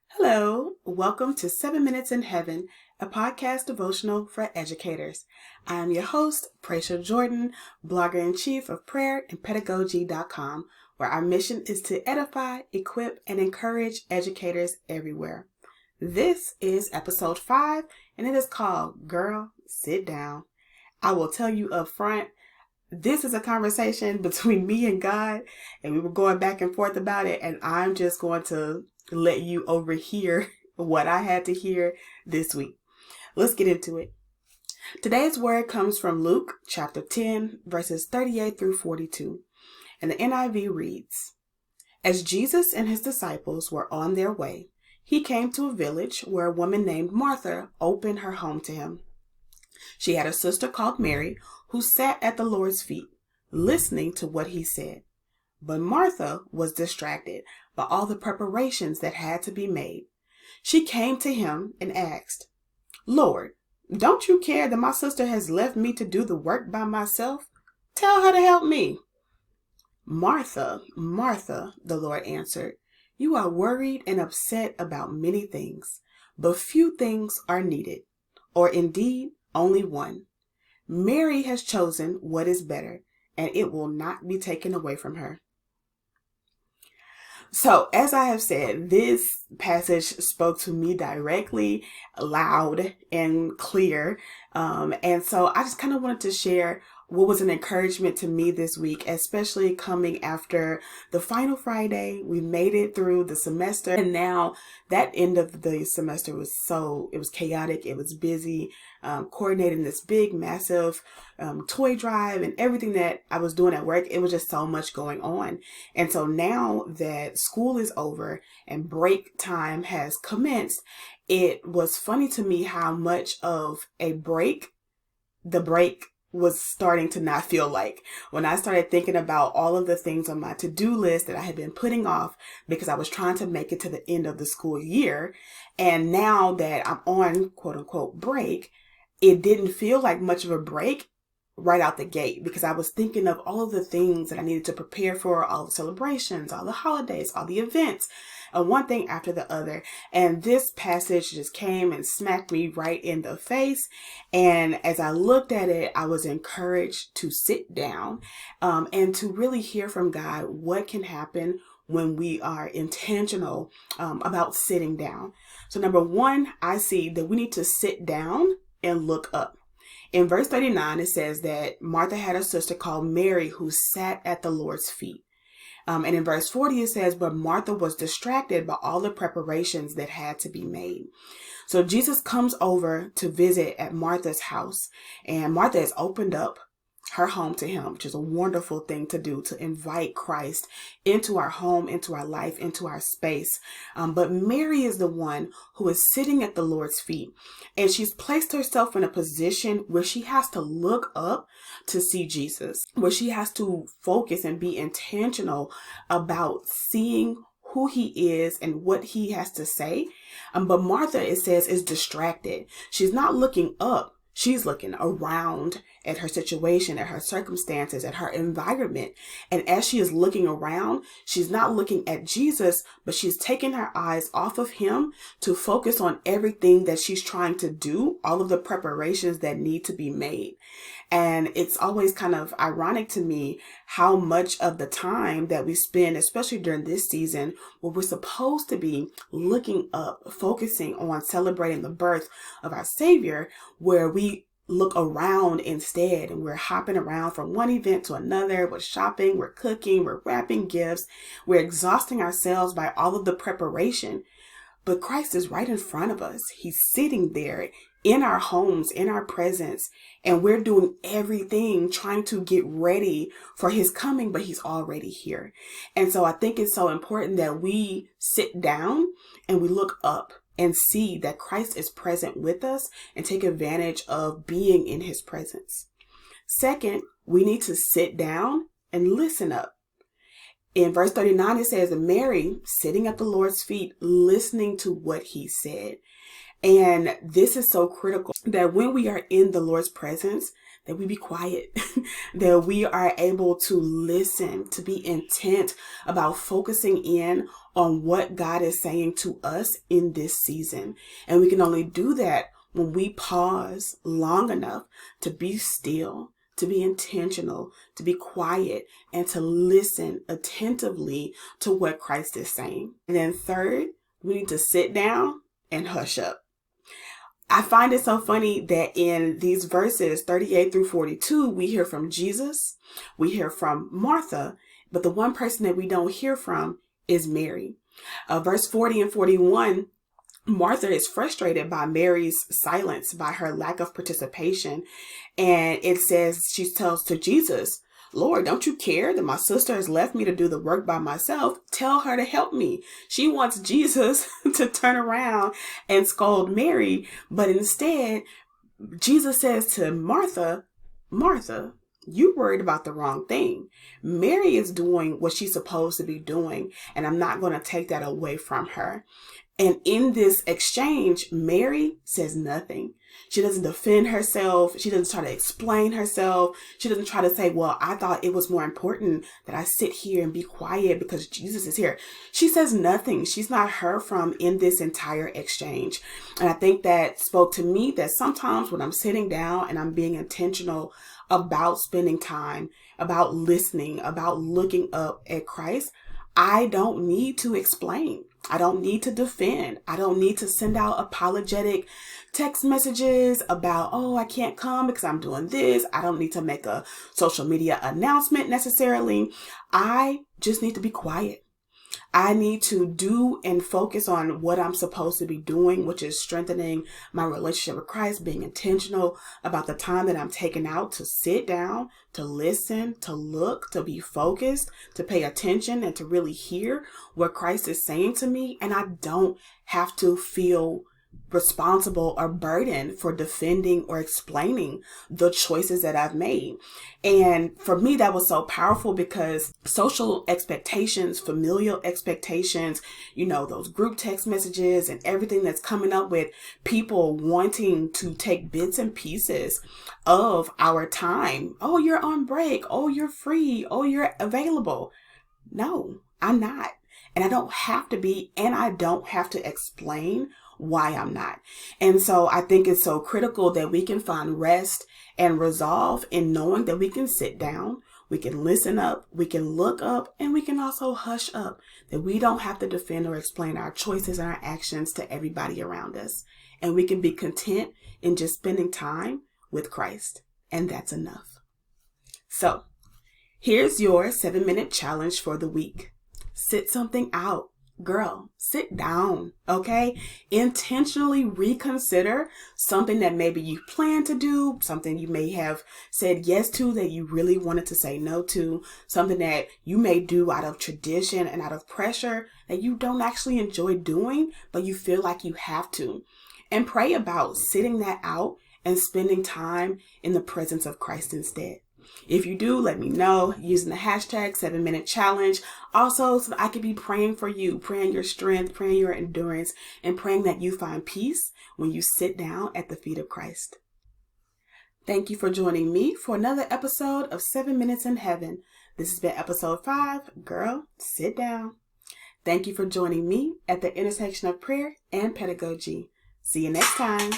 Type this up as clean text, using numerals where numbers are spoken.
Hello, welcome to 7 Minutes in Heaven, a podcast devotional for educators. I am your host, Praisha Jordan, blogger-in-chief of prayerandpedagogy.com, where our mission is to edify, equip, and encourage educators everywhere. This is episode 5, and it is called Girl, Sit Down. I will tell you up front, this is a conversation between me and God, and we were going back and forth about it, and I'm just going to let you overhear what I had to hear this week. Let's get into it. Today's word comes from Luke chapter 10, verses 38 through 42, and the NIV reads, As Jesus and his disciples were on their way, he came to a village where a woman named Martha opened her home to him. She had a sister called Mary who sat at the Lord's feet, listening to what he said. But Martha was distracted by all the preparations that had to be made. She came to him and asked, Lord, don't you care that my sister has left me to do the work by myself? Tell her to help me. Martha, Martha, the Lord answered, you are worried and upset about many things, but few things are needed, or indeed only one. Mary has chosen what is better, and it will not be taken away from her. So, as I have said, this passage spoke to me directly, loud and clear. And so I just kind of wanted to share what was an encouragement to me this week, especially coming after the final Friday. We made it through the semester, and now that end of the semester was it was chaotic. It was busy, coordinating this big, massive toy drive and everything that I was doing at work. It was just so much going on. And so now that school is over and break time has commenced, it was funny to me how much of a break the break was starting to not feel like. When I started thinking about all of the things on my to-do list that I had been putting off because I was trying to make it to the end of the school year, and now that I'm on quote unquote break, it didn't feel like much of a break right out the gate, because I was thinking of all of the things that I needed to prepare for, all the celebrations, all the holidays, all the events, one thing after the other. And this passage just came and smacked me right in the face. And as I looked at it, I was encouraged to sit down and to really hear from God what can happen when we are intentional about sitting down. So number one, I see that we need to sit down and look up. In verse 39, it says that Martha had a sister called Mary who sat at the Lord's feet. And in verse 40, it says, but Martha was distracted by all the preparations that had to be made. So Jesus comes over to visit at Martha's house, and Martha has opened up her home to him, which is a wonderful thing to do, to invite Christ into our home, into our life, into our space. But Mary is the one who is sitting at the Lord's feet, and she's placed herself in a position where she has to look up to see Jesus, where she has to focus and be intentional about seeing who he is and what he has to say. But Martha, it says, is distracted. She's not looking up. She's looking around at her situation, at her circumstances, at her environment. And as she is looking around, she's not looking at Jesus, but she's taking her eyes off of him to focus on everything that she's trying to do, all of the preparations that need to be made. And it's always kind of ironic to me how much of the time that we spend, especially during this season, where we're supposed to be looking up, focusing on celebrating the birth of our Savior, where we look around instead, and we're hopping around from one event to another. We're shopping, we're cooking, we're wrapping gifts, we're exhausting ourselves by all of the preparation. But Christ is right in front of us. He's sitting there in our homes, in our presence, and we're doing everything trying to get ready for his coming, but he's already here. And so I think it's so important that we sit down and we look up and see that Christ is present with us and take advantage of being in his presence. Second, we need to sit down and listen up. In verse 39, it says, Mary sitting at the Lord's feet, listening to what he said. And this is so critical that when we are in the Lord's presence, that we be quiet, that we are able to listen, to be intent about focusing in on what God is saying to us in this season. And we can only do that when we pause long enough to be still, to be intentional, to be quiet, and to listen attentively to what Christ is saying. And then third, we need to sit down and hush up. I find it so funny that in these verses 38 through 42, we hear from Jesus, we hear from Martha, but the one person that we don't hear from is Mary. Verse 40 and 41, Martha is frustrated by Mary's silence, by her lack of participation. And it says, she tells to Jesus, Lord, don't you care that my sister has left me to do the work by myself? Tell her to help me. She wants Jesus to turn around and scold Mary. But instead, Jesus says to Martha, Martha, you worried about the wrong thing. Mary is doing what she's supposed to be doing, and I'm not going to take that away from her. And in this exchange, Mary says nothing. She doesn't defend herself. She doesn't try to explain herself. She doesn't try to say, well, I thought it was more important that I sit here and be quiet because Jesus is here. She says nothing. She's not heard from in this entire exchange. And I think that spoke to me that sometimes when I'm sitting down and I'm being intentional about spending time, about listening, about looking up at Christ, I don't need to explain. I don't need to defend. I don't need to send out apologetic text messages about, oh, I can't come because I'm doing this. I don't need to make a social media announcement necessarily. I just need to be quiet. I need to do and focus on what I'm supposed to be doing, which is strengthening my relationship with Christ, being intentional about the time that I'm taking out to sit down, to listen, to look, to be focused, to pay attention, and to really hear what Christ is saying to me. And I don't have to feel responsible or burdened for defending or explaining the choices that I've made. And for me, that was so powerful because social expectations, familial expectations, those group text messages and everything that's coming up with people wanting to take bits and pieces of our time. Oh, you're on break. Oh, you're free. Oh, you're available. No, I'm not. And I don't have to be, and I don't have to explain why I'm not. And so I think it's so critical that we can find rest and resolve in knowing that we can sit down, we can listen up, we can look up, and we can also hush up, that we don't have to defend or explain our choices and our actions to everybody around us. And we can be content in just spending time with Christ. And that's enough. So here's your 7-minute challenge for the week. Sit something out. Girl, sit down, okay? Intentionally reconsider something that maybe you plan to do, something you may have said yes to that you really wanted to say no to, something that you may do out of tradition and out of pressure that you don't actually enjoy doing, but you feel like you have to. And pray about sitting that out and spending time in the presence of Christ instead. If you do, let me know using the hashtag 7-minute challenge. Also, so that I can be praying for you, praying your strength, praying your endurance, and praying that you find peace when you sit down at the feet of Christ. Thank you for joining me for another episode of 7 Minutes in Heaven. This has been episode 5. Girl, sit down. Thank you for joining me at the intersection of prayer and pedagogy. See you next time.